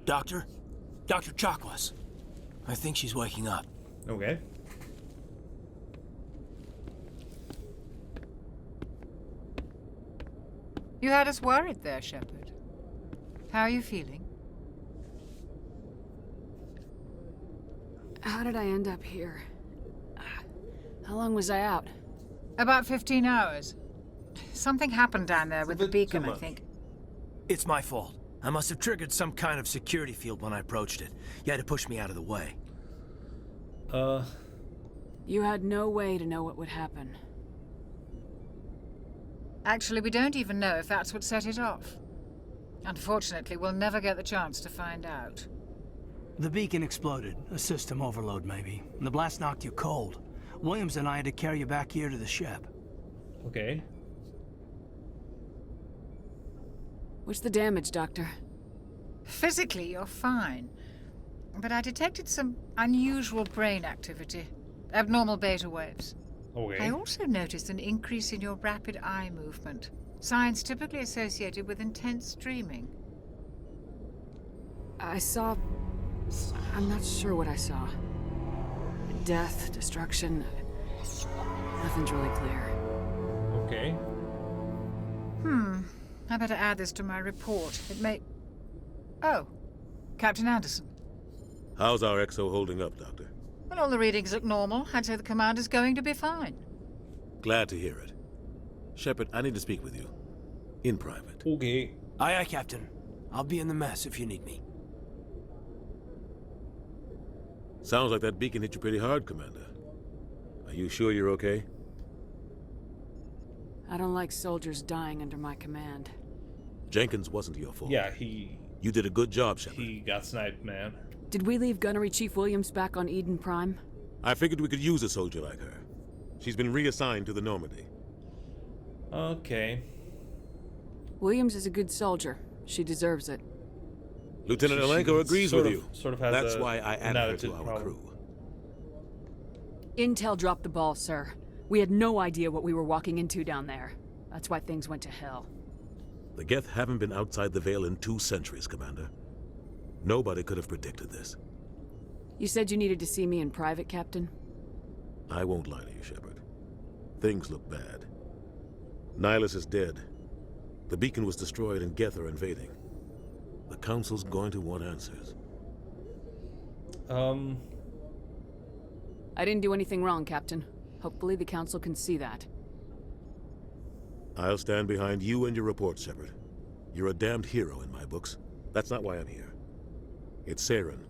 Doctor? Dr. Chakwas. I think she's waking up. Okay. You had us worried there, Shepard. How are you feeling? How did I end up here? How long was I out? About 15 hours. Something happened down there with the beacon, I think. It's my fault. I must have triggered some kind of security field when I approached it. You had to push me out of the way. You had no way to know what would happen. Actually, we don't even know if that's what set it off. Unfortunately, we'll never get the chance to find out. The beacon exploded. A system overload, maybe. And the blast knocked you cold. Williams and I had to carry you back here to the ship. Okay. What's the damage, Doctor? Physically, you're fine. But I detected some unusual brain activity. Abnormal beta waves. Okay. I also noticed an increase in your rapid eye movement. Signs typically associated with intense dreaming. I saw... I'm not sure what I saw. Death, destruction... Nothing's really clear. Okay. I better add this to my report. It may... Oh, Captain Anderson. How's our XO holding up, Doctor? Well, all the readings look normal. I'd say the commander's going to be fine. Glad to hear it. Shepard, I need to speak with you. In private. Okay. Aye, aye, Captain. I'll be in the mess if you need me. Sounds like that beacon hit you pretty hard, Commander. Are you sure you're okay? I don't like soldiers dying under my command. Jenkins wasn't your fault. Yeah, You did a good job, Shepard. he got sniped, man. Did we leave Gunnery Chief Williams back on Eden Prime? I figured we could use a soldier like her. She's been reassigned to the Normandy. Okay. Williams is a good soldier. She deserves it. Lieutenant She Alenko agrees sort with of- you. sort of has That's a- why I an added her attitude to our problem. crew. Intel dropped the ball, sir. We had no idea what we were walking into down there. That's why things went to hell. The Geth haven't been outside the Veil in 2 centuries, Commander. Nobody could have predicted this. You said you needed to see me in private, Captain? I won't lie to you, Shepard. Things look bad. Nihilus is dead. The beacon was destroyed and Geth are invading. The Council's going to want answers. I didn't do anything wrong, Captain. Hopefully the Council can see that. I'll stand behind you and your reports, Shepard. You're a damned hero in my books. That's not why I'm here. It's Saren,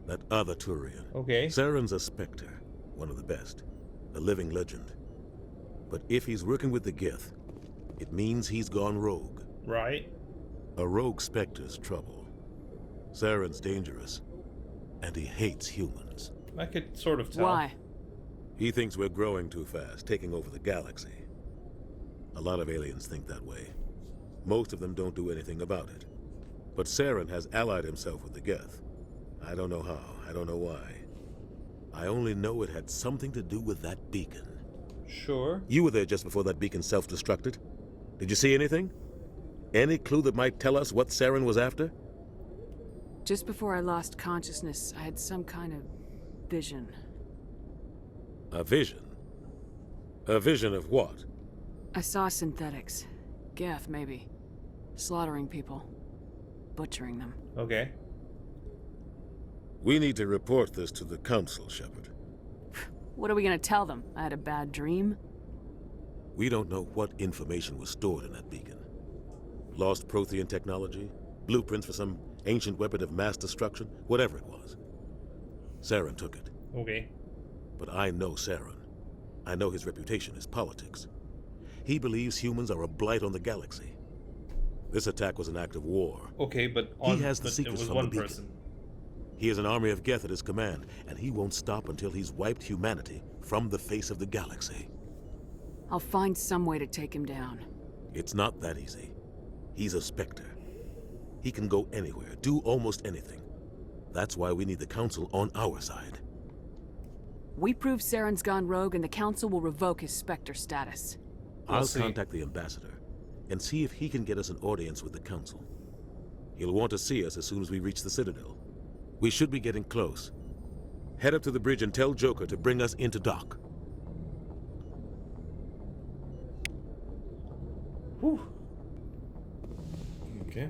that other Turian. Okay. Saren's a Spectre, one of the best, a living legend. But if he's working with the Geth, it means he's gone rogue. Right. A rogue Spectre's trouble. Saren's dangerous, and he hates humans. I could sort of tell. Why? He thinks we're growing too fast, taking over the galaxy. A lot of aliens think that way. Most of them don't do anything about it. But Saren has allied himself with the Geth. I don't know how, I don't know why. I only know it had something to do with that beacon. Sure. You were there just before that beacon self-destructed. Did you see anything? Any clue that might tell us what Saren was after? Just before I lost consciousness, I had some kind of vision. A vision? A vision of what? I saw synthetics. Geth, maybe. Slaughtering people. Butchering them. Okay. We need to report this to the Council, Shepard. What are we gonna tell them? I had a bad dream? We don't know what information was stored in that beacon. Lost Prothean technology? Blueprints for some ancient weapon of mass destruction? Whatever it was. Saren took it. Okay. But I know Saren. I know his reputation is politics. He believes humans are a blight on the galaxy. This attack was an act of war. Okay, but He has the but secrets it was from one the beacon. person. He has an army of Geth at his command, and he won't stop until he's wiped humanity from the face of the galaxy. I'll find some way to take him down. It's not that easy. He's a Spectre. He can go anywhere, do almost anything. That's why we need the Council on our side. We prove Saren's gone rogue and the Council will revoke his Spectre status. I'll see. contact the ambassador and see if he can get us an audience with the Council. He'll want to see us as soon as we reach the Citadel. We should be getting close. Head up to the bridge and tell Joker to bring us into dock. Whew. Okay.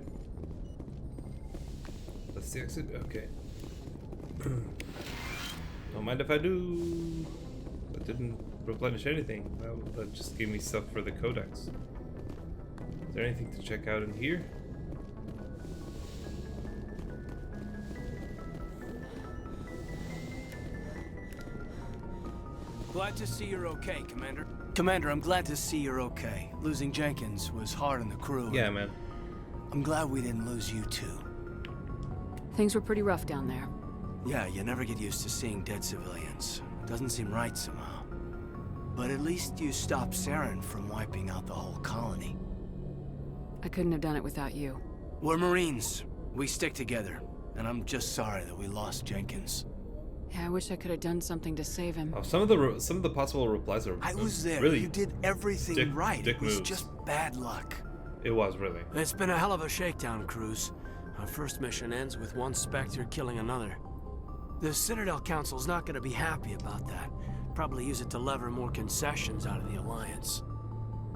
That's the exit? Okay. Don't mind if I do. That didn't replenish anything. Well, that just gave me stuff for the codex. Is there anything to check out in here? Glad to see you're okay, Commander. Commander, I'm glad to see you're okay. Losing Jenkins was hard on the crew. Yeah, man. I'm glad we didn't lose you too. Things were pretty rough down there. Yeah, you never get used to seeing dead civilians. Doesn't seem right somehow. But at least you stopped Saren from wiping out the whole colony. I couldn't have done it without you. We're Marines. We stick together. And I'm just sorry that we lost Jenkins. Yeah, I wish I could have done something to save him. Oh, some of the possible replies are. I was there. Really, You did everything right. dick It was moves. just bad luck. It was really. It's been a hell of a shakedown, Cruz. Our first mission ends with one Spectre killing another. The Citadel Council's not gonna be happy about that. Probably use it to lever more concessions out of the Alliance.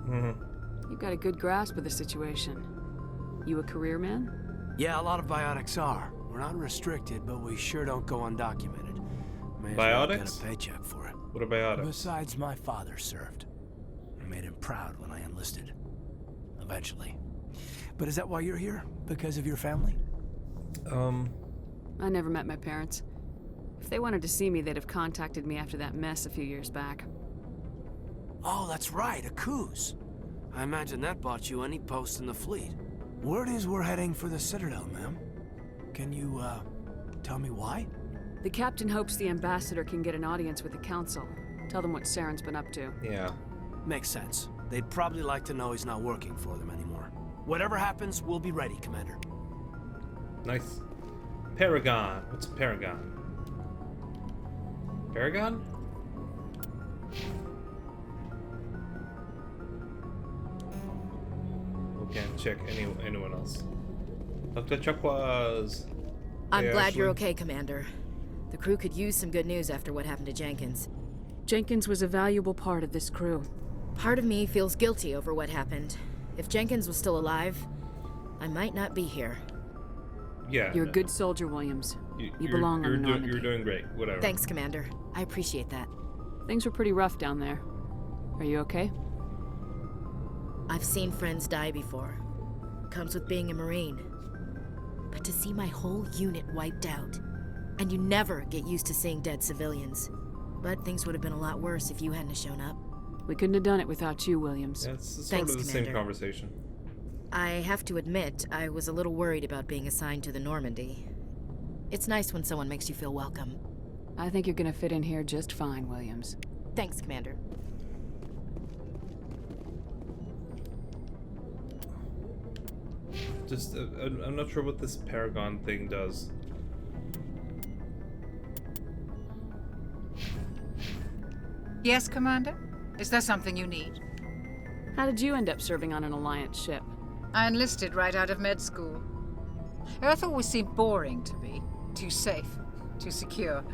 Mm-hmm. You've got a good grasp of the situation. You a career man? Yeah, a lot of biotics are. We're not restricted, but we sure don't go undocumented. May as well get Biotics? a paycheck for it. What about it? Besides, my father served. I made him proud when I enlisted. Eventually. But is that why you're here? Because of your family? I never met my parents. If they wanted to see me, they'd have contacted me after that mess a few years back. Oh, that's right, a Coos. I imagine that bought you any post in the fleet. Word is we're heading for the Citadel, ma'am. Can you, tell me why? The captain hopes the ambassador can get an audience with the council. Tell them what Saren's been up to. Yeah. Makes sense. They'd probably like to know he's not working for them anymore. Whatever happens, we'll be ready, Commander. Nice. Paragon. What's a paragon? Paragon? We can't check anyone else. Dr. Chakwas. I'm Hey, glad you're Ashley. okay, Commander. The crew could use some good news after what happened to Jenkins. Jenkins was a valuable part of this crew. Part of me feels guilty over what happened. If Jenkins was still alive, I might not be here. Yeah. You're a good soldier, Williams. You belong on the Normandy. You're doing great. Whatever. Thanks, Commander. I appreciate that. Things were pretty rough down there. Are you okay? I've seen friends die before. Comes with being a Marine. But to see my whole unit wiped out, and you never get used to seeing dead civilians. But things would have been a lot worse if you hadn't shown up. We couldn't have done it without you, Williams. Yeah, it's sort Thanks, of the same Commander. conversation. I have to admit, I was a little worried about being assigned to the Normandy. It's nice when someone makes you feel welcome. I think you're gonna fit in here just fine, Williams. Thanks, Commander. Just, I'm not sure what this Paragon thing does. Yes, Commander? Is there something you need? How did you end up serving on an Alliance ship? I enlisted right out of med school. Earth always seemed boring to me. Too safe, too secure.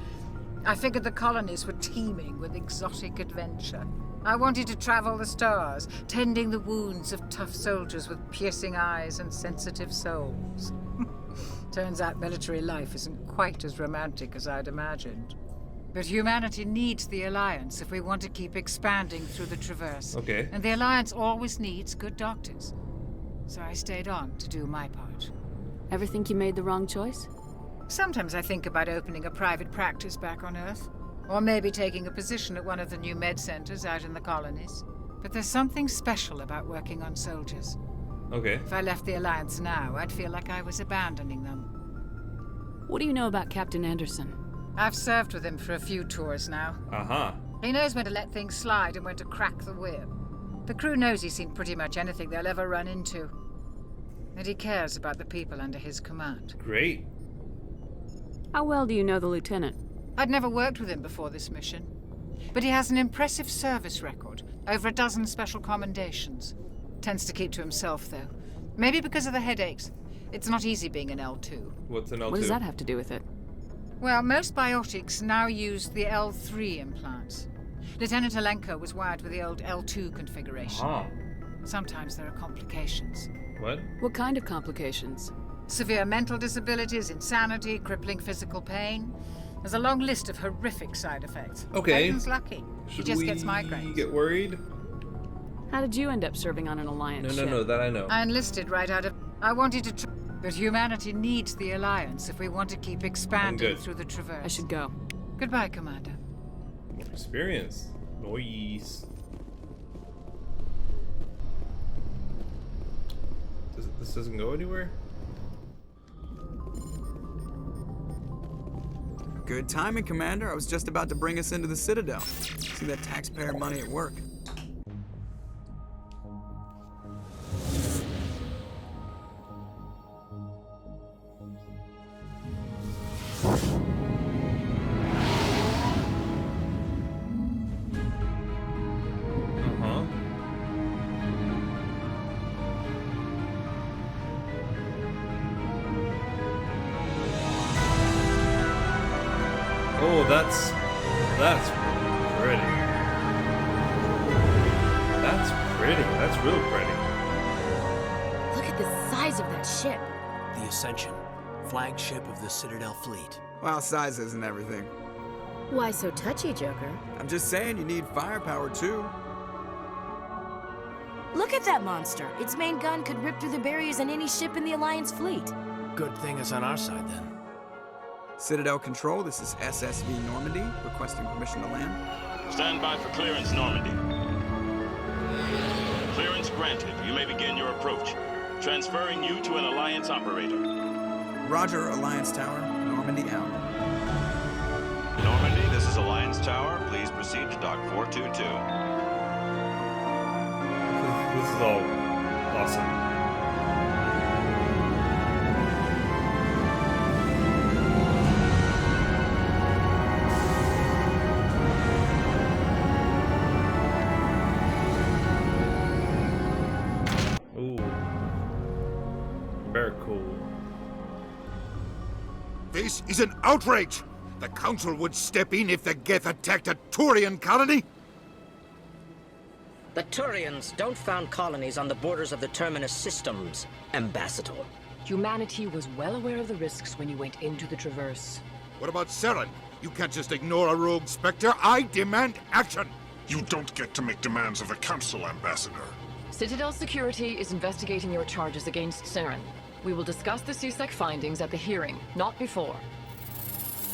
I figured the colonies were teeming with exotic adventure. I wanted to travel the stars, tending the wounds of tough soldiers with piercing eyes and sensitive souls. Turns out military life isn't quite as romantic as I'd imagined. But humanity needs the Alliance if we want to keep expanding through the Traverse. Okay. And the Alliance always needs good doctors. So I stayed on to do my part. Ever think you made the wrong choice? Sometimes I think about opening a private practice back on Earth. Or maybe taking a position at one of the new med centers out in the colonies. But there's something special about working on soldiers. Okay. If I left the Alliance now, I'd feel like I was abandoning them. What do you know about Captain Anderson? I've served with him for a few tours now. Uh-huh. He knows when to let things slide and when to crack the whip. The crew knows he's seen pretty much anything they'll ever run into. And he cares about the people under his command. Great. How well do you know the lieutenant? I'd never worked with him before this mission. But he has an impressive service record, over a dozen special commendations. Tends to keep to himself, though. Maybe because of the headaches. It's not easy being an L2. What's an L2? What does that have to do with it? Well, most biotics now use the L3 implants. Lieutenant Alenko was wired with the old L2 configuration. Ah. Sometimes there are complications. What? What kind of complications? Severe mental disabilities, insanity, crippling physical pain. There's a long list of horrific side effects. Okay. Peyton's lucky. He just gets migraines. Get worried? How did you end up serving on an Alliance ship? No, that I know. I enlisted right out of... I wanted to... But humanity needs the Alliance if we want to keep expanding good. through the Traverse. I should go. Goodbye, Commander. Experience. Noise. This doesn't go anywhere? Good timing, Commander. I was just about to bring us into the Citadel. See that taxpayer money at work. Oh, that's pretty. That's pretty. That's real pretty. Look at the size of that ship. The Ascension, flagship of the Citadel fleet. Well, size isn't everything. Why so touchy, Joker? I'm just saying you need firepower, too. Look at that monster. Its main gun could rip through the barriers in any ship in the Alliance fleet. Good thing it's on our side, then. Citadel Control, this is SSV Normandy, requesting permission to land. Stand by for clearance, Normandy. Clearance granted. You may begin your approach. Transferring you to an Alliance operator. Roger, Alliance Tower. Normandy out. Normandy, this is Alliance Tower. Please proceed to Dock 422. This is all awesome. This is an outrage! The Council would step in if the Geth attacked a Turian colony? The Turians don't found colonies on the borders of the Terminus systems, Ambassador. Humanity was well aware of the risks when you went into the Traverse. What about Saren? You can't just ignore a rogue Spectre. I demand action! You don't get to make demands of the Council, Ambassador. Citadel Security is investigating your charges against Saren. We will discuss the CSEC findings at the hearing, not before.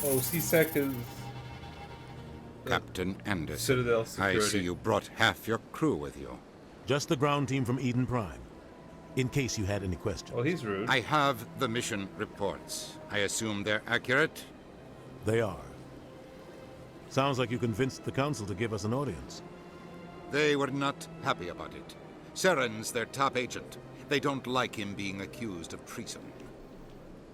Oh, CSEC is... Captain Anderson. Citadel Security. I see you brought half your crew with you. Just the ground team from Eden Prime, in case you had any questions. Well, he's rude. I have the mission reports. I assume they're accurate? They are. Sounds like you convinced the Council to give us an audience. They were not happy about it. Saren's their top agent. They don't like him being accused of treason.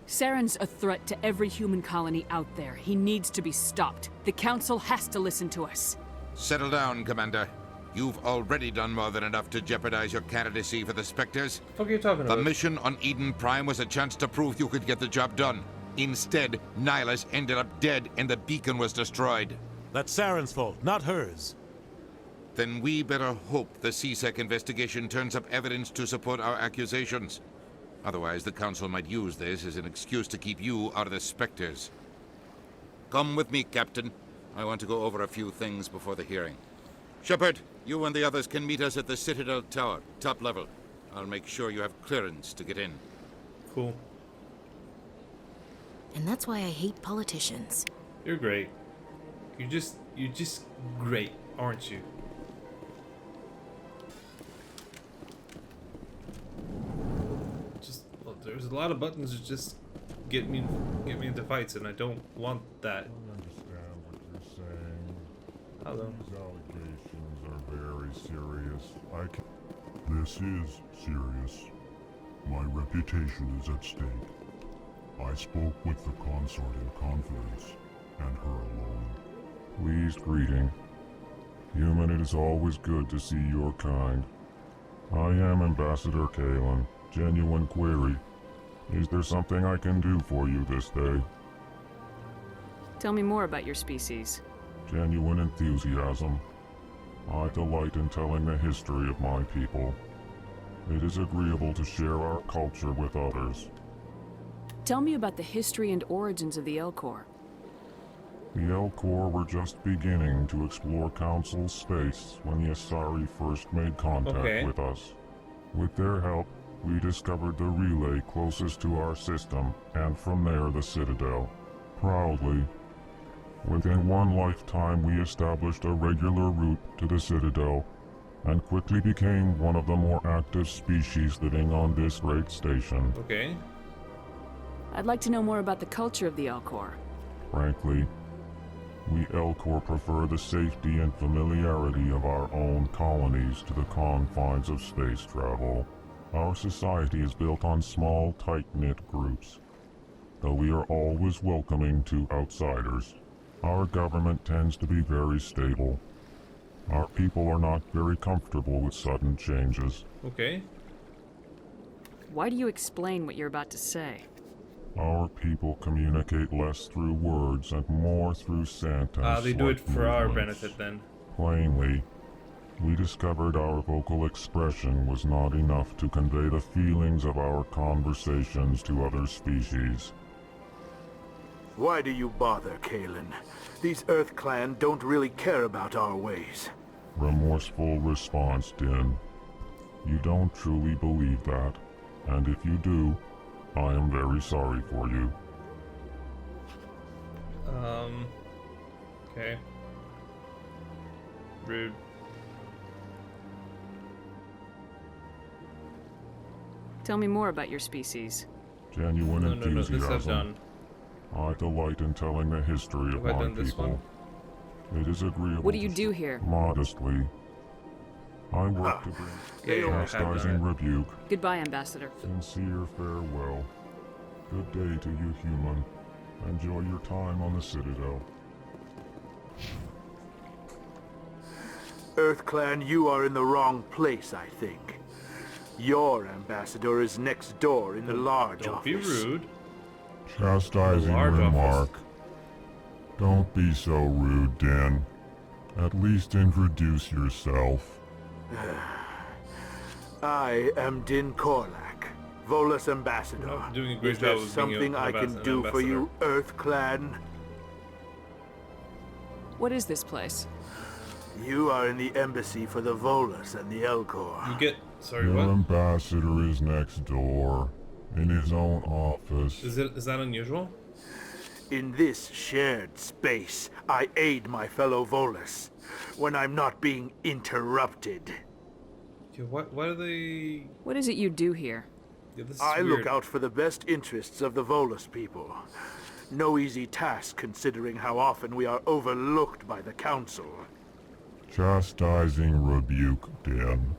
Saren's a threat to every human colony out there. He needs to be stopped. The Council has to listen to us. Settle down, Commander. You've already done more than enough to jeopardize your candidacy for the Spectres. What the fuck are you talking about? The mission on Eden Prime was a chance to prove you could get the job done. Instead, Nihilus ended up dead and the beacon was destroyed. That's Saren's fault, not hers. Then we better hope the CSEC investigation turns up evidence to support our accusations. Otherwise, the Council might use this as an excuse to keep you out of the Spectres. Come with me, Captain. I want to go over a few things before the hearing. Shepard, you and the others can meet us at the Citadel Tower, top level. I'll make sure you have clearance to get in. Cool. And that's why I hate politicians. You're great. You're just great, aren't you? Well, there's a lot of buttons that just get me into fights, and I don't want that. I understand what you're saying. Hello. These allegations are very serious. This is serious. My reputation is at stake. I spoke with the consort in confidence, and her alone. Pleased greeting. Human, it is always good to see your kind. I am Ambassador Kalen. Genuine query. Is there something I can do for you this day? Tell me more about your species. Genuine enthusiasm. I delight in telling the history of my people. It is agreeable to share our culture with others. Tell me about the history and origins of the Elcor. The Elcor were just beginning to explore Council space when the Asari first made contact with us. With their help, we discovered the relay closest to our system, and from there the Citadel. Proudly, within one lifetime we established a regular route to the Citadel, and quickly became one of the more active species living on this great station. Okay. I'd like to know more about the culture of the Elcor. Frankly, we Elcor prefer the safety and familiarity of our own colonies to the confines of space travel. Our society is built on small, tight-knit groups, though we are always welcoming to outsiders. Our government tends to be very stable. Our people are not very comfortable with sudden changes. Okay. Why do you explain what you're about to say? Our people communicate less through words and more through sentences. They do it for our benefit then. Plainly, we discovered our vocal expression was not enough to convey the feelings of our conversations to other species. Why do you bother, Kalen? These Earth Clan don't really care about our ways. Remorseful response, Din. You don't truly believe that, and if you do, I am very sorry for you. Okay. Rude. Tell me more about your species. Genuine enthusiasm. This I've done. I delight in telling the history of my people. It is agreeable. What do you do here? Modestly. I work to bring chastising rebuke. Goodbye, Ambassador. Sincere farewell. Good day to you, human. Enjoy your time on the Citadel. Earth Clan, you are in the wrong place, I think. Your ambassador is next door in the large office. Don't be rude. Chastising remark. Don't be so rude, Din. At least introduce yourself. I am Din Korlak, Volus ambassador. Doing a great Is there job of something I can do for you, Earth Clan? What is this place? You are in the embassy for the Volus and the Elcor. You get... Sorry, Your what? ambassador is next door, in his own office. Is that unusual? In this shared space, I aid my fellow Volus when I'm not being interrupted. Okay, what are they... What is it you do here? Yeah, this is I weird. look out for the best interests of the Volus people. No easy task considering how often we are overlooked by the Council. Chastising rebuke, Din.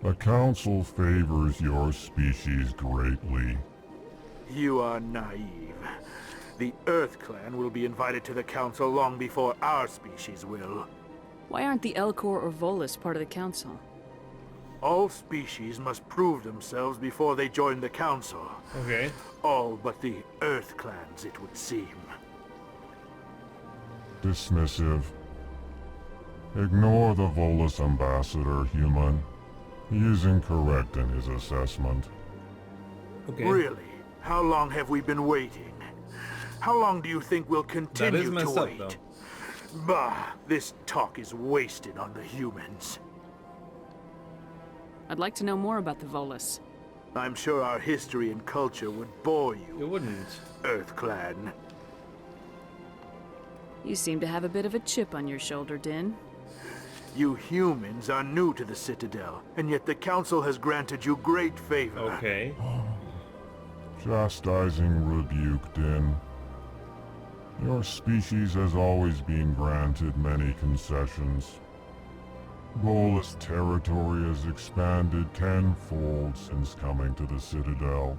The Council favors your species greatly. You are naive. The Earth Clan will be invited to the Council long before our species will. Why aren't the Elcor or Volus part of the Council? All species must prove themselves before they join the Council. Okay. All but the Earth Clans, it would seem. Dismissive. Ignore the Volus ambassador, human. He is incorrect in his assessment. Okay. Really? How long have we been waiting? How long do you think we'll continue to wait? Though. Bah, this talk is wasted on the humans. I'd like to know more about the Volus. I'm sure our history and culture would bore you. It wouldn't. Earth Clan. You seem to have a bit of a chip on your shoulder, Din. You humans are new to the Citadel, and yet the Council has granted you great favor. Okay. Chastising rebuke, Din. Your species has always been granted many concessions. Volus territory has expanded tenfold since coming to the Citadel.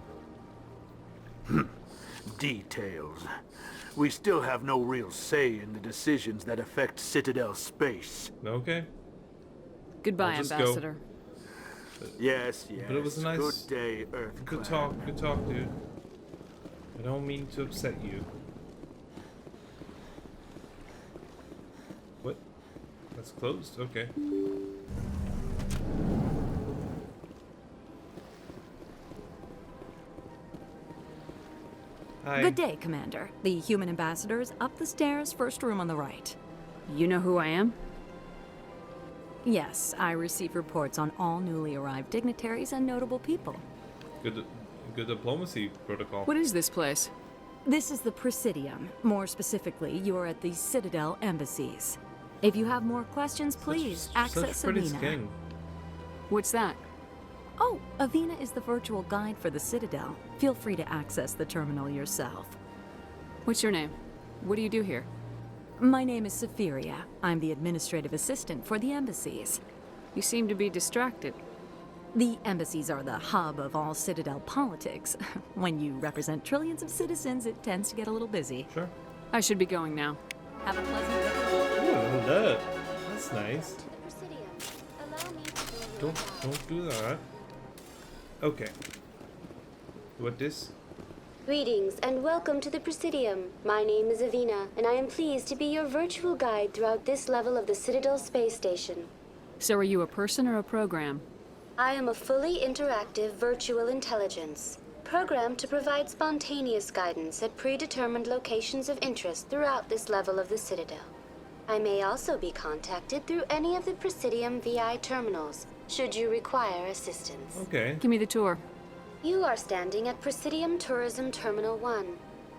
Details. We still have no real say in the decisions that affect Citadel space. Okay. Goodbye, Ambassador. Yes, But it was a nice... Good day, Earth. Good talk, dude. I don't mean to upset you. What? That's closed? Okay. Hi. Good day, Commander. The human ambassador is up the stairs, first room on the right. You know who I am? Yes, I receive reports on all newly arrived dignitaries and notable people. Good diplomacy protocol. What is this place? This is the Presidium. More specifically, you are at the Citadel embassies. If you have more questions, please access Avina. What's that? Oh, Avina is the virtual guide for the Citadel. Feel free to access the terminal yourself. What's your name? What do you do here? My name is Safiria. I'm the administrative assistant for the embassies. You seem to be distracted. The embassies are the hub of all Citadel politics. When you represent trillions of citizens, it tends to get a little busy. Sure. I should be going now. Have a pleasant day. Ooh, look. That's nice. Don't do that. Okay. What this? Greetings and welcome to the Presidium. My name is Avina, and I am pleased to be your virtual guide throughout this level of the Citadel space station. So are you a person or a program? I am a fully interactive virtual intelligence, programmed to provide spontaneous guidance at predetermined locations of interest throughout this level of the Citadel. I may also be contacted through any of the Presidium VI terminals, should you require assistance. Okay. Give me the tour. You are standing at Presidium Tourism Terminal 1.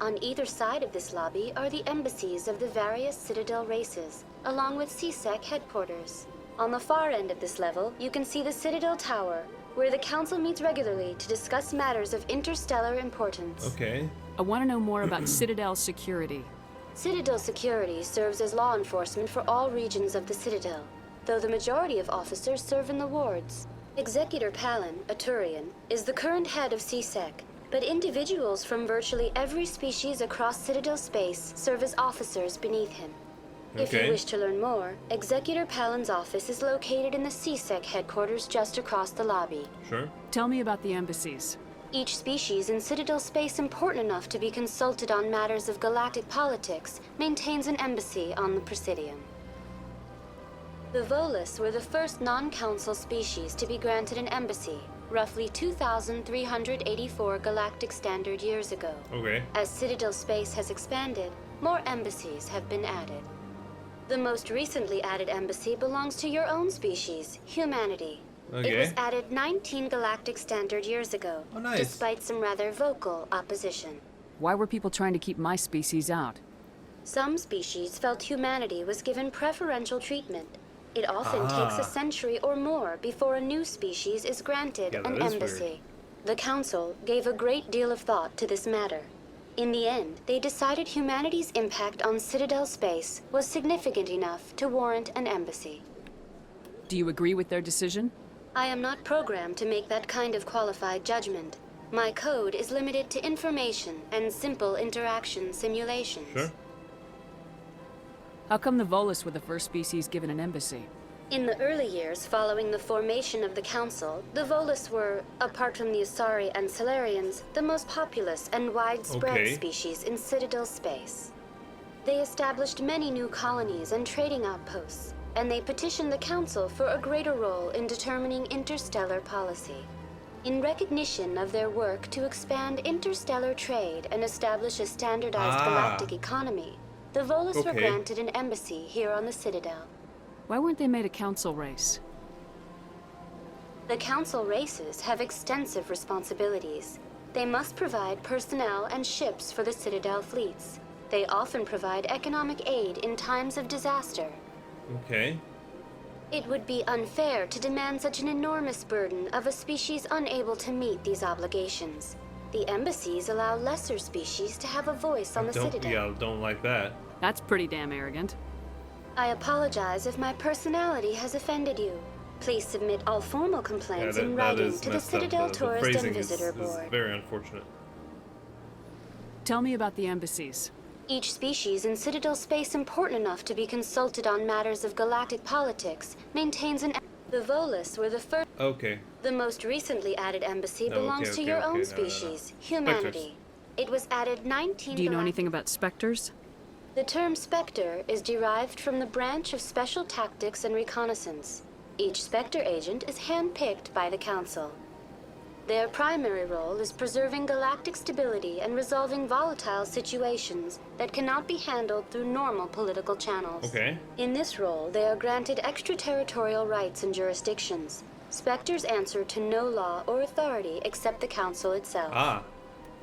On either side of this lobby are the embassies of the various Citadel races, along with CSEC headquarters. On the far end of this level, you can see the Citadel Tower, where the Council meets regularly to discuss matters of interstellar importance. Okay. I want to know more about Citadel security. Citadel security serves as law enforcement for all regions of the Citadel, though the majority of officers serve in the wards. Executor Palin, a Turian, is the current head of CSEC, but individuals from virtually every species across Citadel space serve as officers beneath him. If you wish to learn more, Executor Palin's office is located in the CSEC headquarters just across the lobby. Sure. Tell me about the embassies. Each species in Citadel space important enough to be consulted on matters of galactic politics maintains an embassy on the Presidium. The Volus were the first non-council species to be granted an embassy, roughly 2,384 galactic standard years ago. Okay. As Citadel space has expanded, more embassies have been added. The most recently added embassy belongs to your own species, humanity. Okay. It was added 19 galactic standard years ago, despite some rather vocal opposition. Why were people trying to keep my species out? Some species felt humanity was given preferential treatment. It often takes a century or more before a new species is granted an embassy. The Council gave a great deal of thought to this matter. In the end, they decided humanity's impact on Citadel space was significant enough to warrant an embassy. Do you agree with their decision? I am not programmed to make that kind of qualified judgment. My code is limited to information and simple interaction simulations. Sure. How come the Volus were the first species given an embassy? In the early years following the formation of the Council, the Volus were, apart from the Asari and Solarians, the most populous and widespread species in Citadel space. They established many new colonies and trading outposts, and they petitioned the Council for a greater role in determining interstellar policy. In recognition of their work to expand interstellar trade and establish a standardized galactic economy, the Volus were granted an embassy here on the Citadel. Why weren't they made a council race? The Council races have extensive responsibilities. They must provide personnel and ships for the Citadel fleets. They often provide economic aid in times of disaster. Okay. It would be unfair to demand such an enormous burden of a species unable to meet these obligations. The embassies allow lesser species to have a voice on the Citadel. Yeah, don't like that. That's pretty damn arrogant. I apologize if my personality has offended you. Please submit all formal complaints in writing to the Citadel Tourist and Visitor Board. Is very unfortunate. Tell me about the embassies. Each species in Citadel space important enough to be consulted on matters of galactic politics maintains an... The Volus were the first. Okay. The most recently added embassy belongs to your own species, humanity. It was added 19. Do you know anything about specters? The term Spectre is derived from the branch of Special Tactics and Reconnaissance. Each Spectre agent is handpicked by the Council. Their primary role is preserving galactic stability and resolving volatile situations that cannot be handled through normal political channels. Okay. In this role, they are granted extraterritorial rights and jurisdictions. Spectres answer to no law or authority except the Council itself. Ah.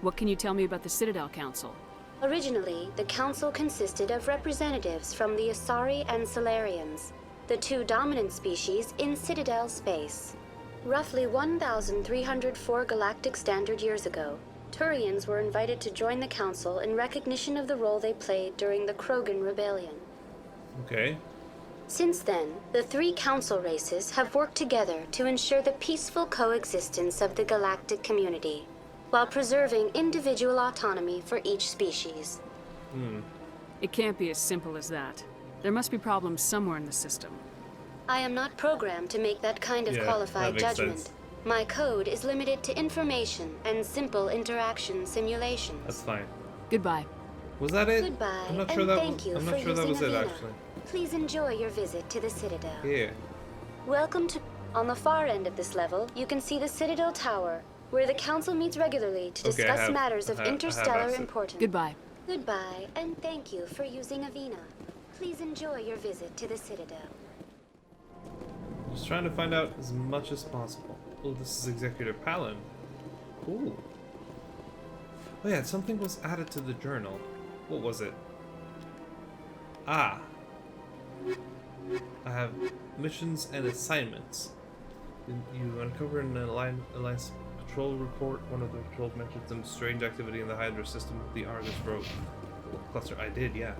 What can you tell me about the Citadel Council? Originally, the Council consisted of representatives from the Asari and Salarians, the two dominant species in Citadel space. Roughly 1,304 galactic standard years ago, Turians were invited to join the Council in recognition of the role they played during the Krogan Rebellion. Okay. Since then, the three Council races have worked together to ensure the peaceful coexistence of the galactic community, while preserving individual autonomy for each species. It can't be as simple as that. There must be problems somewhere in the system. I am not programmed to make that kind of qualified judgment. Sense. My code is limited to information and simple interaction simulations. That's fine. Goodbye. Was that it? Goodbye, I'm not and sure that thank you I'm for not sure that was using it Avina. actually. Please enjoy your visit to the Citadel. Yeah. Welcome to... On the far end of this level, you can see the Citadel Tower, where the Council meets regularly to discuss matters of interstellar importance. Goodbye. Goodbye, and thank you for using Avina. Please enjoy your visit to the Citadel. Just trying to find out as much as possible. Oh, this is Executor Palin. Cool. Oh yeah, something was added to the journal. What was it? Ah. I have missions and assignments. You uncover an Alliance patrol report. One of the patrols mentioned some strange activity in the Hydra system of the Argus Rogue cluster. I did, yeah.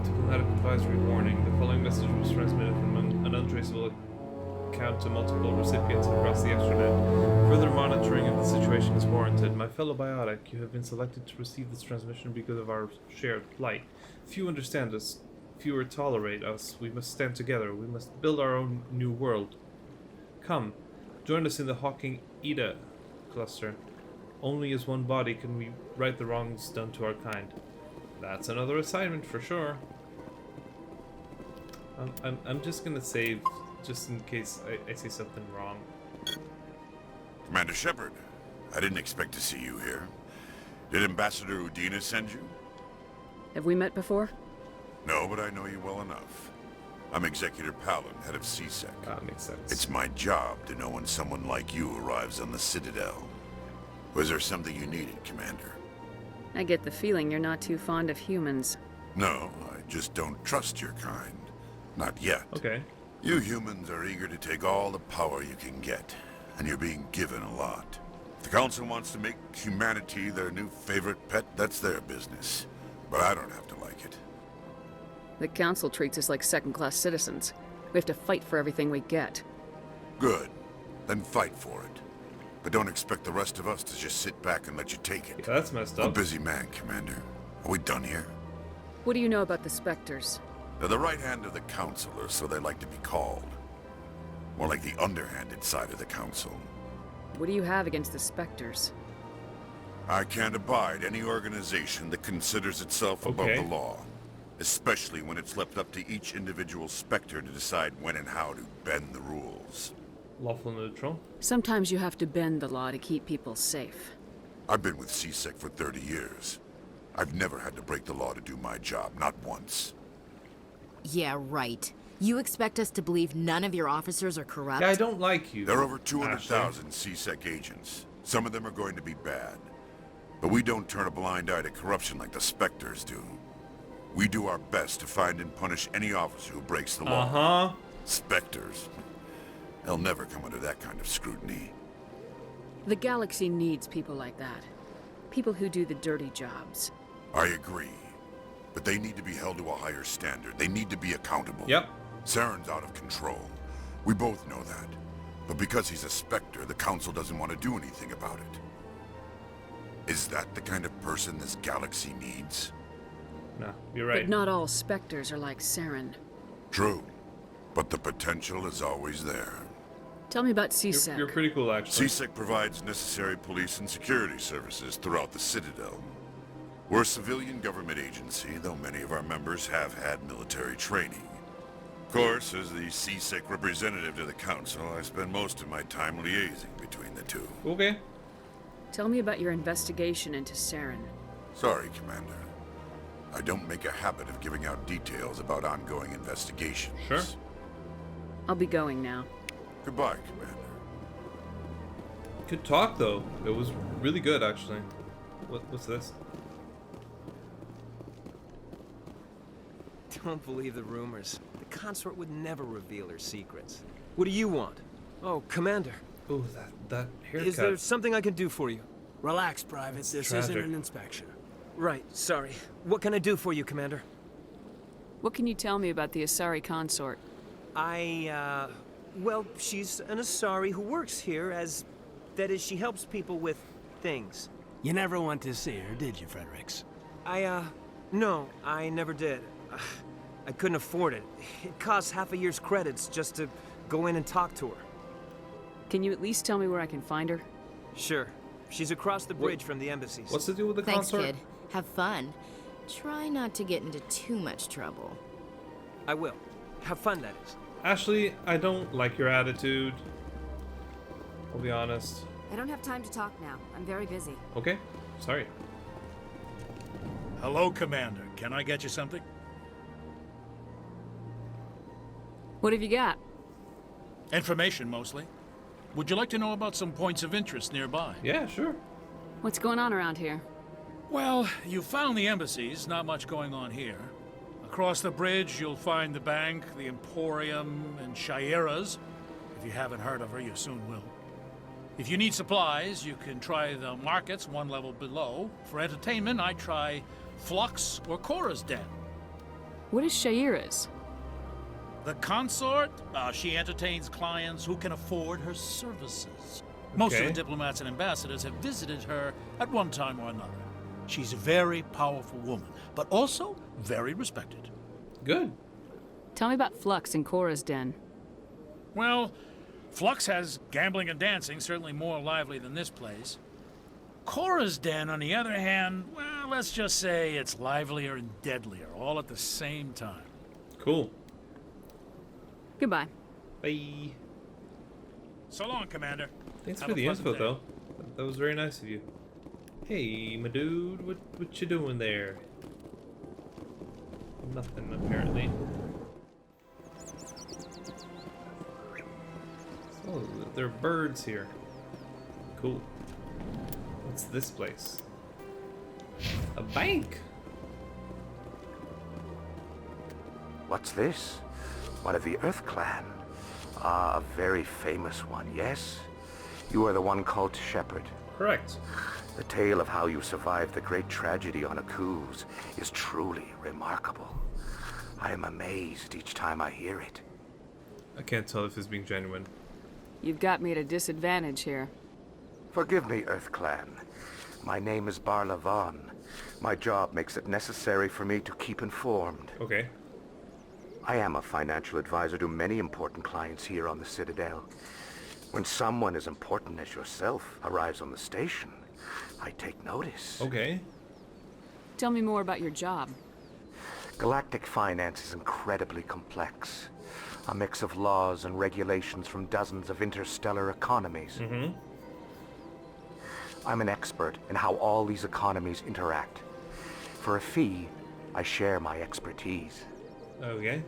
Diplomatic advisory warning. The following message was transmitted from an untraceable account to multiple recipients across the extranet. Further monitoring of the situation is warranted. My fellow biotic, you have been selected to receive this transmission because of our shared plight. Few understand us. Fewer tolerate us. We must stand together. We must build our own new world. Come, join us in the Hawking Ida cluster. Only as one body can we right the wrongs done to our kind. That's another assignment for sure. I'm just gonna save, just in case I say something wrong. Commander Shepard, I didn't expect to see you here. Did Ambassador Udina send you? Have we met before? No, but I know you well enough. I'm Executor Palin, head of CSEC. That makes sense. It's my job to know when someone like you arrives on the Citadel. Was there something you needed, Commander? I get the feeling you're not too fond of humans. No, I just don't trust your kind. Not yet. Okay. You humans are eager to take all the power you can get, and you're being given a lot. If the Council wants to make humanity their new favorite pet, that's their business. But I don't have to like it. The Council treats us like second-class citizens. We have to fight for everything we get. Good. Then fight for it. But don't expect the rest of us to just sit back and let you take it. Yeah, that's messed up. I'm a busy man, Commander. Are we done here? What do you know about the Spectres? They're the right hand of the Council, or so they like to be called. More like the underhanded side of the Council. What do you have against the Spectres? I can't abide any organization that considers itself above the law. Especially when it's left up to each individual Spectre to decide when and how to bend the rules. Lawful neutral? Sometimes you have to bend the law to keep people safe. I've been with CSEC for 30 years. I've never had to break the law to do my job, not once. Yeah, right. You expect us to believe none of your officers are corrupt? Yeah, I don't like you. There are over 200,000 CSEC agents. Some of them are going to be bad. But we don't turn a blind eye to corruption like the Spectres do. We do our best to find and punish any officer who breaks the law. Spectres. They'll never come under that kind of scrutiny. The galaxy needs people like that. People who do the dirty jobs. I agree. But they need to be held to a higher standard. They need to be accountable. Yep. Saren's out of control. We both know that. But because he's a Spectre, the Council doesn't want to do anything about it. Is that the kind of person this galaxy needs? No, you're right. But not all Spectres are like Saren. True, but the potential is always there. Tell me about CSEC. You're pretty cool, actually. CSEC provides necessary police and security services throughout the Citadel. We're a civilian government agency, though many of our members have had military training. Of course, as the CSEC representative to the Council, I spend most of my time liaising between the two. Okay. Tell me about your investigation into Saren. Sorry, Commander. I don't make a habit of giving out details about ongoing investigations. Sure. I'll be going now. Goodbye, Commander. Good talk, though. It was really good, actually. What's this? Don't believe the rumors. The consort would never reveal her secrets. What do you want? Oh, Commander. Oh, that haircut. Is there something I can do for you? Relax, Private. This isn't an inspection. Right, sorry. What can I do for you, Commander? What can you tell me about the Asari consort? Well, she's an Asari who works here as... That is, she helps people with things. You never went to see her, did you, Fredericks? No, I never did. I couldn't afford it. It costs half a year's credits just to go in and talk to her. Can you at least tell me where I can find her? Sure. She's across the bridge from the embassies. What's the deal with the Thanks, consort? kid. Have fun. Try not to get into too much trouble. I will. Have fun, that is. Ashley, I don't like your attitude. I'll be honest. I don't have time to talk now. I'm very busy. Okay, sorry. Hello, Commander. Can I get you something? What have you got? Information, mostly. Would you like to know about some points of interest nearby? Yeah, sure. What's going on around here? Well, you found the embassies. Not much going on here. Across the bridge, you'll find the bank, the Emporium, and Shaira's. If you haven't heard of her, you soon will. If you need supplies, you can try the markets one level below. For entertainment, I try Flux or Cora's Den. What is Shaira's? The consort, she entertains clients who can afford her services. Most of the diplomats and ambassadors have visited her at one time or another. She's a very powerful woman, but also very respected. Good. Tell me about Flux and Cora's Den. Well, Flux has gambling and dancing, certainly more lively than this place. Cora's Den, on the other hand, well, let's just say it's livelier and deadlier, all at the same time. Cool. Goodbye. Bye. So long, Commander. Thanks Have for a the pleasant info, day. though. That was very nice of you. Hey, my dude, what you doing there? Nothing, apparently. Oh, there are birds here. Cool. What's this place? A bank! What's this? One of the Earth Clan. Ah, a very famous one, yes? You are the one called Shepard. Correct. The tale of how you survived the great tragedy on Akuz is truly remarkable. I am amazed each time I hear it. I can't tell if it's being genuine. You've got me at a disadvantage here. Forgive me, Earth Clan. My name is Barla Vaughn. My job makes it necessary for me to keep informed. Okay. I am a financial advisor to many important clients here on the Citadel. When someone as important as yourself arrives on the station, I take notice. Okay. Tell me more about your job. Galactic finance is incredibly complex. A mix of laws and regulations from dozens of interstellar economies. Mm-hmm. I'm an expert in how all these economies interact. For a fee, I share my expertise. Okay.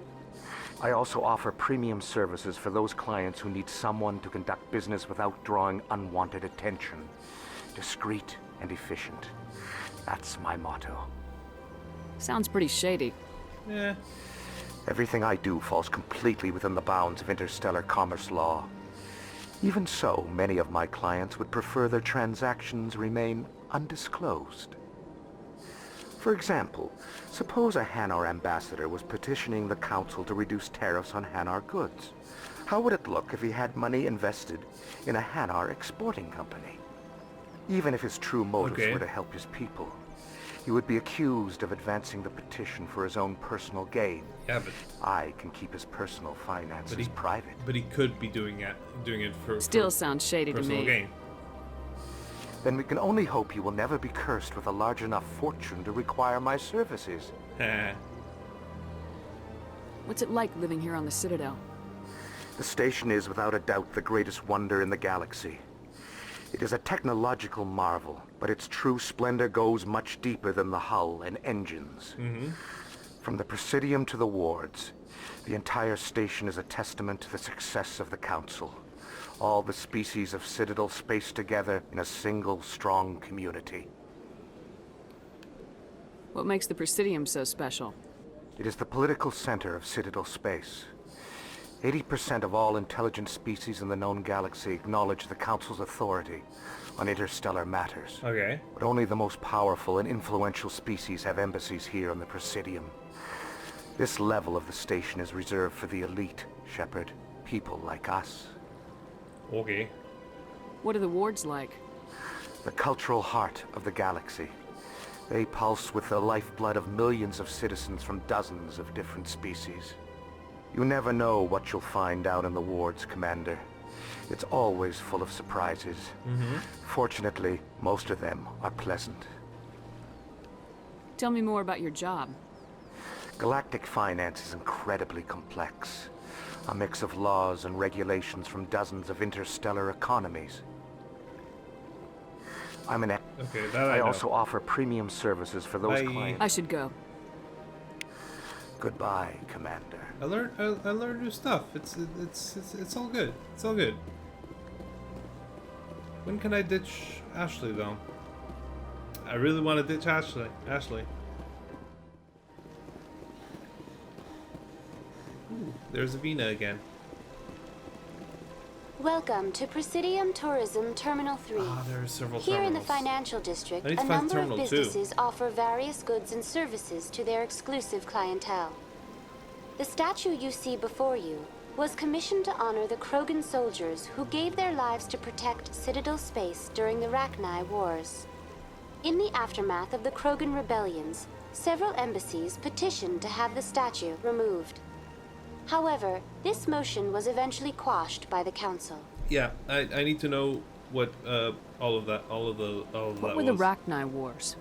I also offer premium services for those clients who need someone to conduct business without drawing unwanted attention. Discreet and efficient. That's my motto. Sounds pretty shady. Yeah. Everything I do falls completely within the bounds of interstellar commerce law. Even so, many of my clients would prefer their transactions remain undisclosed. For example, suppose a Hanar ambassador was petitioning the Council to reduce tariffs on Hanar goods. How would it look if he had money invested in a Hanar exporting company? Even if his true motives were to help his people, he would be accused of advancing the petition for his own personal gain. Yeah, but I can keep his personal finances private. But he could be doing it for Still sounds shady to personal me. gain. Then we can only hope you will never be cursed with a large enough fortune to require my services. What's it like living here on the Citadel? The station is without a doubt the greatest wonder in the galaxy. It is a technological marvel, but its true splendor goes much deeper than the hull and engines. From the Presidium to the wards, the entire station is a testament to the success of the Council. All the species of Citadel spaced together in a single strong community. What makes the Presidium so special? It is the political center of Citadel space. 80% of all intelligent species in the known galaxy acknowledge the Council's authority on interstellar matters. Okay. But only the most powerful and influential species have embassies here on the Presidium. This level of the station is reserved for the elite, Shepard. People like us. Okay. What are the wards like? The cultural heart of the galaxy. They pulse with the lifeblood of millions of citizens from dozens of different species. You never know what you'll find out in the wards, Commander. It's always full of surprises. Fortunately, most of them are pleasant. Tell me more about your job. Galactic finance is incredibly complex. A mix of laws and regulations from dozens of interstellar economies. I'm an Okay, that I also offer premium services for those clients. I should go. Goodbye, Commander. I learned new stuff. It's all good. It's all good. When can I ditch Ashley though? I really want to ditch Ashley. Ooh, there's Avina again. Welcome to Presidium Tourism Terminal 3. There are several Here in the terminals. financial district, I need to a find number of Terminal 2. businesses offer various goods and services to their exclusive clientele. The statue you see before you was commissioned to honor the Krogan soldiers who gave their lives to protect Citadel space during the Rachni Wars. In the aftermath of the Krogan rebellions, several embassies petitioned to have the statue removed. However, this motion was eventually quashed by the Council. Yeah, I need to know what all of that What was. were the Rachni Wars?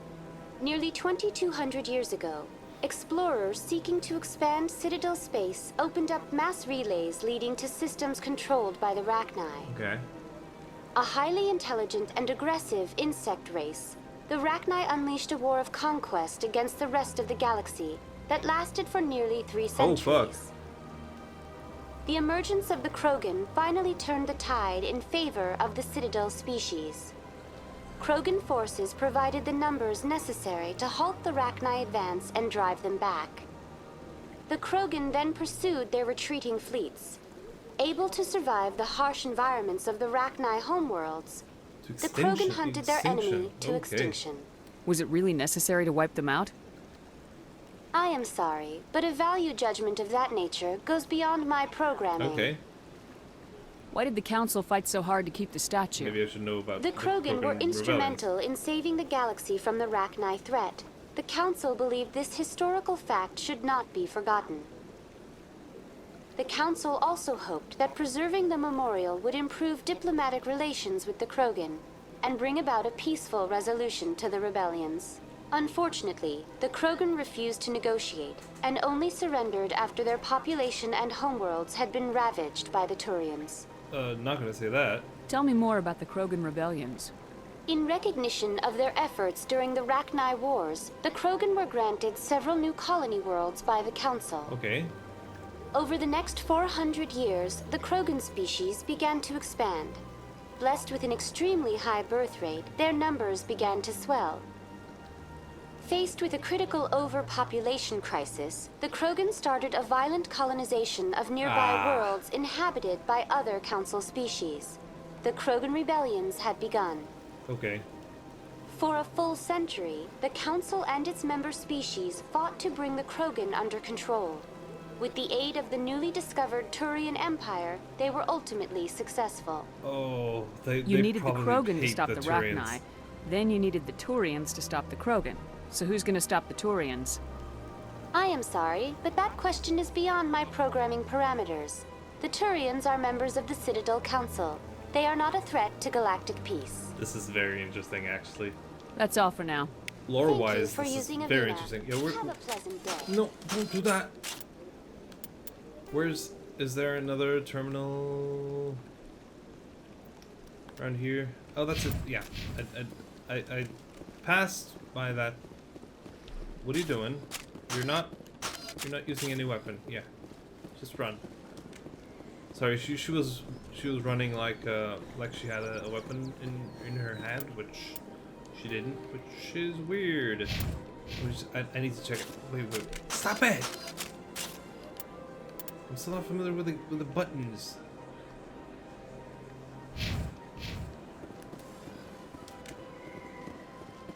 Nearly 2,200 years ago, explorers seeking to expand Citadel space opened up mass relays leading to systems controlled by the Rachni. Okay. A highly intelligent and aggressive insect race, the Rachni unleashed a war of conquest against the rest of the galaxy that lasted for nearly 3 centuries. Oh, fuck. The emergence of the Krogan finally turned the tide in favor of the Citadel species. Krogan forces provided the numbers necessary to halt the Rachni advance and drive them back. The Krogan then pursued their retreating fleets. Able to survive the harsh environments of the Rachni homeworlds, the Krogan hunted their enemy to extinction. Was it really necessary to wipe them out? I am sorry, but a value judgment of that nature goes beyond my programming. Okay. Why did the Council fight so hard to keep the statue? Maybe I should know about The Krogan were rebellion. instrumental in saving the galaxy from the Rachni threat. The Council believed this historical fact should not be forgotten. The Council also hoped that preserving the memorial would improve diplomatic relations with the Krogan and bring about a peaceful resolution to the rebellions. Unfortunately, the Krogan refused to negotiate and only surrendered after their population and homeworlds had been ravaged by the Turians. Not gonna say that. Tell me more about the Krogan rebellions. In recognition of their efforts during the Rachni Wars, the Krogan were granted several new colony worlds by the Council. Okay. Over the next 400 years, the Krogan species began to expand. Blessed with an extremely high birth rate, their numbers began to swell. Faced with a critical overpopulation crisis, the Krogan started a violent colonization of nearby worlds inhabited by other Council species. The Krogan rebellions had begun. Okay. For a full century, the Council and its member species fought to bring the Krogan under control. With the aid of the newly discovered Turian Empire, they were ultimately successful. Oh, You needed the Krogan to stop the Turians. Rachni, Then you needed the Turians to stop the Krogan. So who's gonna stop the Turians? I am sorry, but that question is beyond my programming parameters. The Turians are members of the Citadel Council. They are not a threat to galactic peace. This is very interesting, actually. That's all for now. Lore-wise, for this is using very Avina. interesting. Yeah, Have a pleasant day. No, don't do that. Is there another terminal around here? Oh, that's it. Yeah, I passed by that. What are you doing? You're not using any weapon. Yeah, just run. Sorry, she was running like she had a weapon in her hand, which she didn't, which is weird. I need to check it. Wait, stop it! I'm still not familiar with the buttons.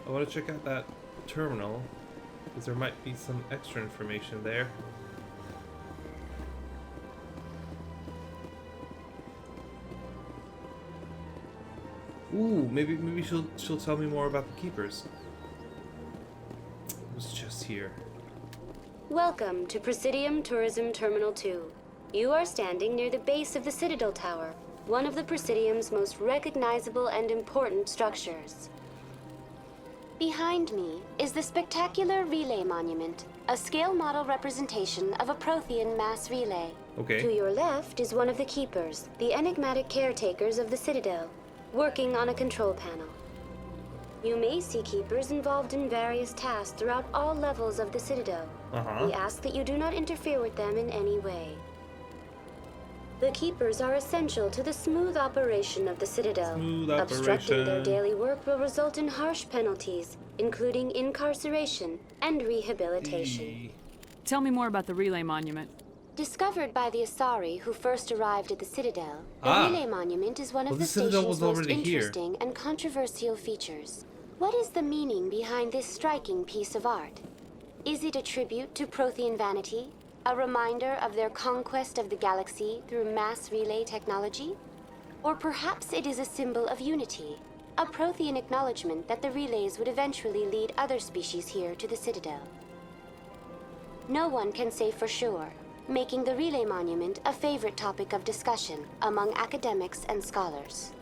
I want to check out that terminal, because there might be some extra information there. Ooh, maybe she'll tell me more about the keepers. It was just here. Welcome to Presidium Tourism Terminal 2. You are standing near the base of the Citadel Tower, one of the Presidium's most recognizable and important structures. Behind me is the spectacular Relay Monument, a scale model representation of a Prothean mass relay. Okay. To your left is one of the Keepers, the enigmatic caretakers of the Citadel, working on a control panel. You may see Keepers involved in various tasks throughout all levels of the Citadel. We ask that you do not interfere with them in any way. The Keepers are essential to the smooth operation of the Citadel. Obstructing their daily work will result in harsh penalties, including incarceration and rehabilitation. Tell me more about the Relay Monument. Discovered by the Asari who first arrived at the Citadel, the Relay Monument is one of the station's most interesting and controversial features. What is the meaning behind this striking piece of art? Is it a tribute to Prothean vanity? A reminder of their conquest of the galaxy through mass relay technology? Or perhaps it is a symbol of unity, a Prothean acknowledgement that the relays would eventually lead other species here to the Citadel. No one can say for sure, making the Relay Monument a favorite topic of discussion among academics and scholars.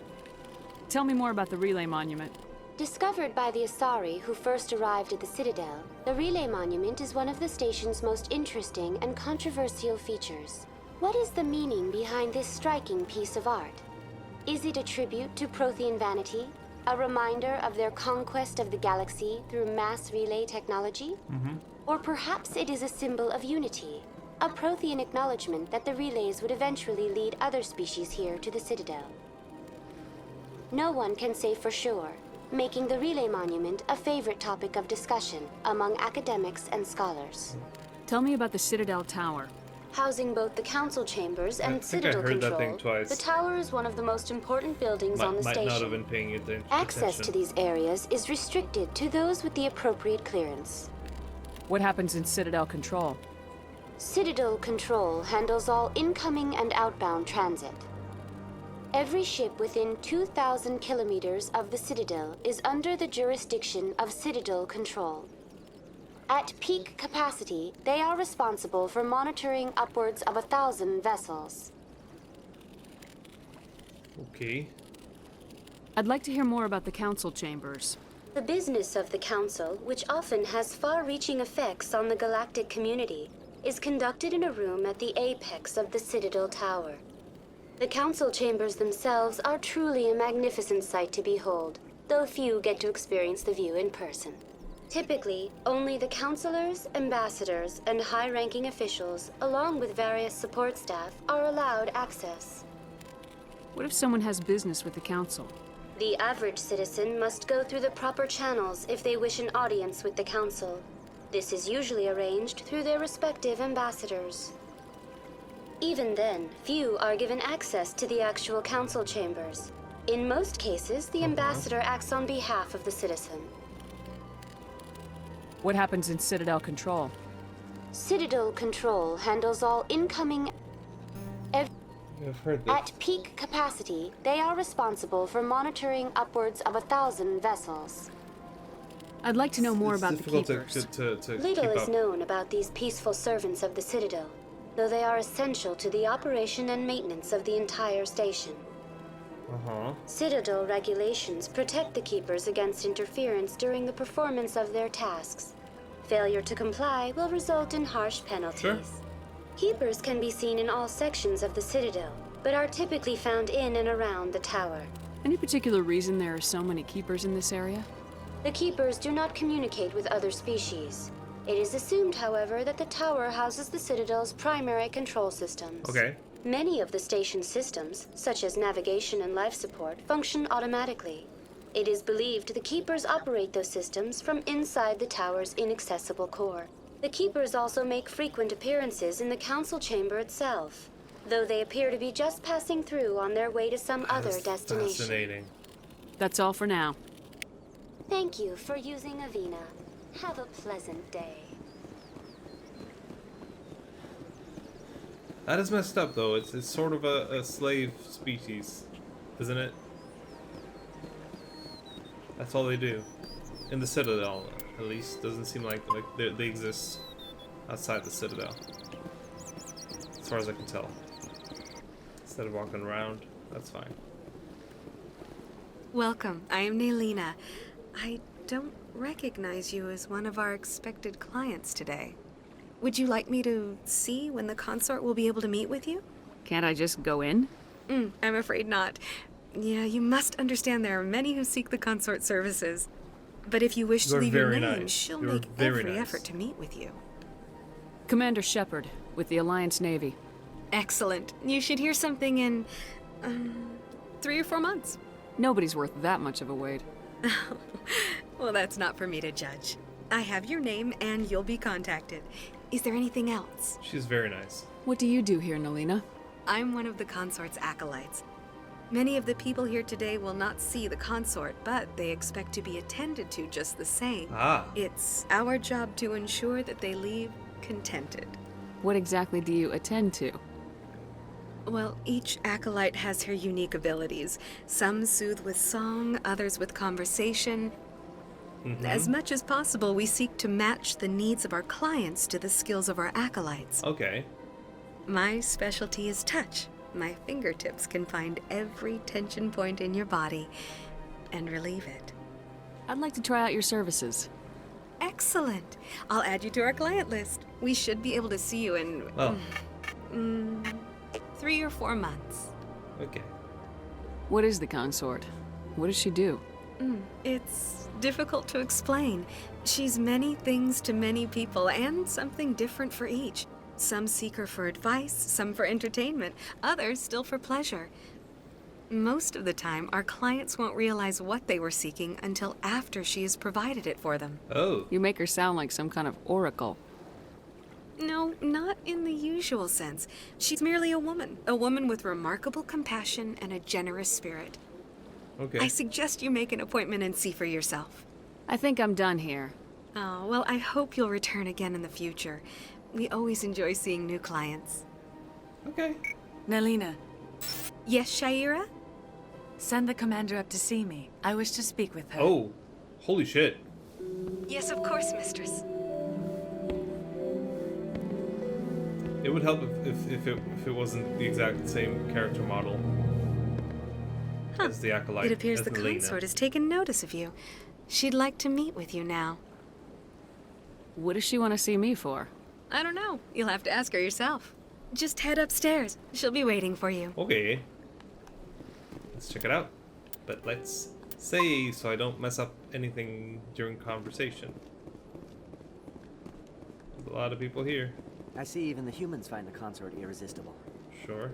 Tell me more about the Relay Monument. Discovered by the Asari who first arrived at the Citadel, the Relay Monument is one of the station's most interesting and controversial features. What is the meaning behind this striking piece of art? Is it a tribute to Prothean vanity? A reminder of their conquest of the galaxy through mass relay technology? Or perhaps it is a symbol of unity, a Prothean acknowledgement that the relays would eventually lead other species here to the Citadel. No one can say for sure, making the Relay Monument a favorite topic of discussion among academics and scholars. Tell me about the Citadel Tower. Housing both the council chambers and Citadel control, the tower is one of the most important buildings on the station. Might not have been paying attention. Access to these areas is restricted to those with the appropriate clearance. What happens in Citadel Control? Citadel Control handles all incoming and outbound transit. Every ship within 2,000 kilometers of the Citadel is under the jurisdiction of Citadel Control. At peak capacity, they are responsible for monitoring upwards of 1,000 vessels. Okay. I'd like to hear more about the council chambers. The business of the Council, which often has far-reaching effects on the galactic community, is conducted in a room at the apex of the Citadel Tower. The council chambers themselves are truly a magnificent sight to behold, though few get to experience the view in person. Typically, only the councilors, ambassadors, and high-ranking officials, along with various support staff, are allowed access. What if someone has business with the council? The average citizen must go through the proper channels if they wish an audience with the council. This is usually arranged through their respective ambassadors. Even then, few are given access to the actual council chambers. In most cases, the ambassador acts on behalf of the citizen. What happens in Citadel Control? Citadel Control handles all incoming... I've heard this. At peak capacity, they are responsible for monitoring upwards of 1,000 vessels. I'd like to know more about the keepers. Little is known about these peaceful servants of the Citadel, though they are essential to the operation and maintenance of the entire station. Citadel regulations protect the keepers against interference during the performance of their tasks. Failure to comply will result in harsh penalties. Sure. Keepers can be seen in all sections of the Citadel, but are typically found in and around the tower. Any particular reason there are so many keepers in this area? The keepers do not communicate with other species. It is assumed, however, that the tower houses the Citadel's primary control systems. Okay. Many of the station's systems, such as navigation and life support, function automatically. It is believed the keepers operate those systems from inside the tower's inaccessible core. The keepers also make frequent appearances in the council chamber itself, though they appear to be just passing through on their way to some other destination. Fascinating. That's all for now. Thank you for using Avina. Have a pleasant day. That is messed up, though. It's sort of a slave species, isn't it? That's all they do. In the Citadel, at least. Doesn't seem like they exist outside the Citadel. As far as I can tell. Instead of walking around, that's fine. Welcome. I am Nelina. I don't recognize you as one of our expected clients today. Would you like me to see when the consort will be able to meet with you? Can't I just go in? I'm afraid not. Yeah, you must understand there are many who seek the consort services. But if you wish to leave your name, she'll make every effort to meet with you. Commander Shepard, with the Alliance Navy. Excellent. You should hear something in 3 or 4 months. Nobody's worth that much of a wait. Well, that's not for me to judge. I have your name and you'll be contacted. Is there anything else? She's very nice. What do you do here, Nelina? I'm one of the consort's acolytes. Many of the people here today will not see the consort, but they expect to be attended to just the same. It's our job to ensure that they leave contented. What exactly do you attend to? Well, each acolyte has her unique abilities. Some soothe with song, others with conversation. As much as possible, we seek to match the needs of our clients to the skills of our acolytes. Okay. My specialty is touch. My fingertips can find every tension point in your body and relieve it. I'd like to try out your services. Excellent. I'll add you to our client list. We should be able to see you in 3 or 4 months. Okay. What is the consort? What does she do? It's difficult to explain. She's many things to many people, and something different for each. Some seek her for advice, some for entertainment, others still for pleasure. Most of the time, our clients won't realize what they were seeking until after she has provided it for them. Oh. You make her sound like some kind of oracle. No, not in the usual sense. She's merely a woman with remarkable compassion and a generous spirit. Okay. I suggest you make an appointment and see for yourself. I think I'm done here. Oh, well, I hope you'll return again in the future. We always enjoy seeing new clients. Okay. Nelina. Yes, Shaira? Send the commander up to see me. I wish to speak with her. Oh, holy shit. Yes, of course, mistress. It would help if it wasn't the exact same character model as the acolyte. It appears as the Nelina. consort has taken notice of you. She'd like to meet with you now. What does she want to see me for? I don't know. You'll have to ask her yourself. Just head upstairs. She'll be waiting for you. Okay. Let's check it out. But let's say so I don't mess up anything during conversation. There's a lot of people here. I see even the humans find the consort irresistible. Sure.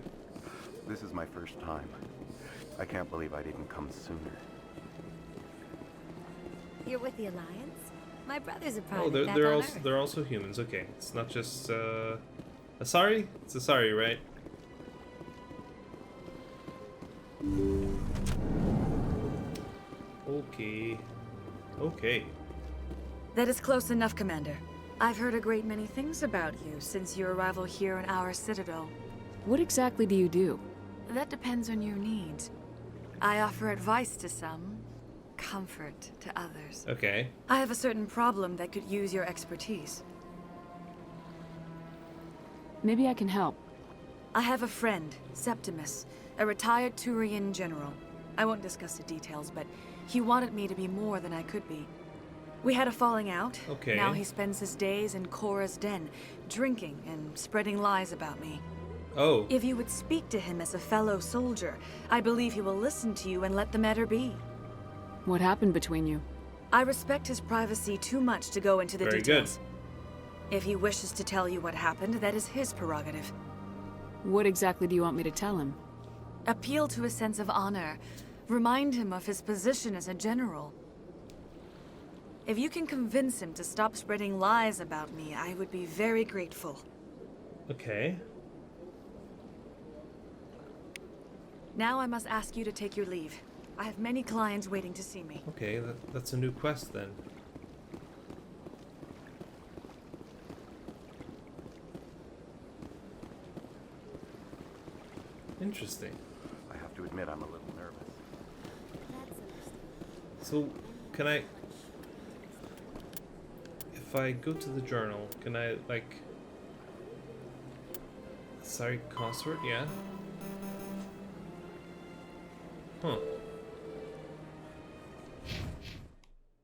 This is my first time. I can't believe I didn't come sooner. You're with the Alliance? My brother's a private Oh, back they're on also Earth. they're also humans. Okay, it's not just Asari. It's Asari, right? Okay. Okay. That is close enough, Commander. I've heard a great many things about you since your arrival here in our Citadel. What exactly do you do? That depends on your needs. I offer advice to some, comfort to others. Okay. I have a certain problem that could use your expertise. Maybe I can help. I have a friend, Septimus, a retired Turian general. I won't discuss the details, but he wanted me to be more than I could be. We had a falling out. Okay. Now he spends his days in Cora's den, drinking and spreading lies about me. Oh. If you would speak to him as a fellow soldier, I believe he will listen to you and let the matter be. What happened between you? I respect his privacy too much to go into the Very details. If he wishes to tell you what happened, that is his prerogative. What exactly do you want me to tell him? Appeal to his sense of honor. Remind him of his position as a general. If you can convince him to stop spreading lies about me, I would be very grateful. Okay. Now I must ask you to take your leave. I have many clients waiting to see me. Okay, that's a new quest then. Interesting. I have to admit I'm a little nervous. So, can I... If I go to the journal, can I, like... Sorry, consort? Yeah? Huh.